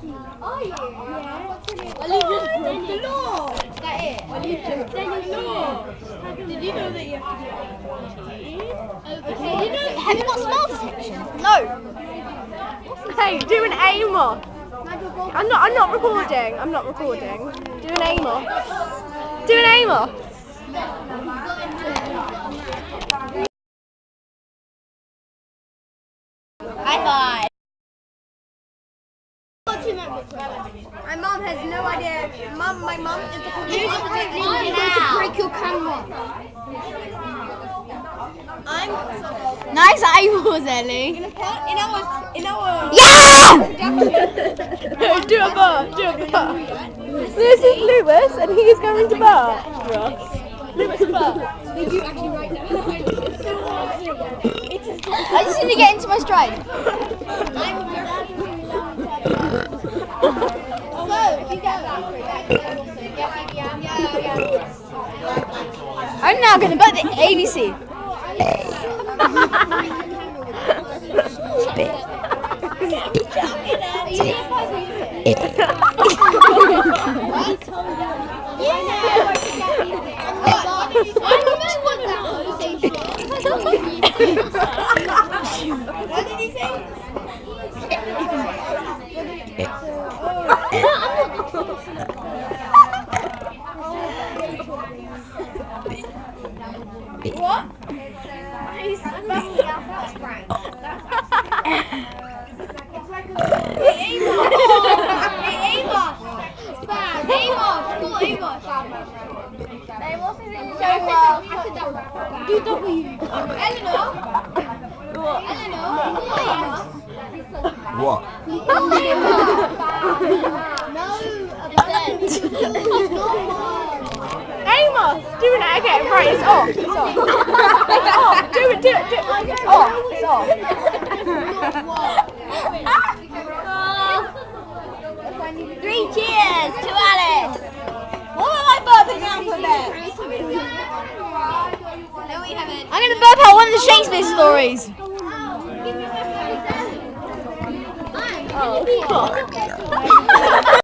Are you? Yeah. What's your name? Well, you just broke the law. Is that it? Well, you just broke the law. Did you know that you have to do it? Okay, you know. Have you got smell detection? No. Hey, do an aim-off. I'm not recording. I'm not recording. Do an aim-off. Do an aim-off. High five. My mum has no idea. My mum is the computer. I'm going to break your camera. Nice eyeballs, Ellie. In our Yeah! Do a bar. Do a bar. This is Lewis, and he is going to bar. Lewis bar. Did you actually write that? I just need to get into my stride. So, if you get that, I'm now going to put the ABC. What did he say? What? That's Frank. It's like a Amos. It's bad. Amos. Call Amos. Amos is in so well. Do W. Eleanor. What? Eleanor. Call Amos. What? Call Amos. No. Amos, do an okay, right, it's off. It's off. It's off. Do it. It's off. It's off. 3 cheers to Alice. What am I burping out for there? No, we haven't. I'm going to burp out one of the Shakespeare stories. Oh, fuck.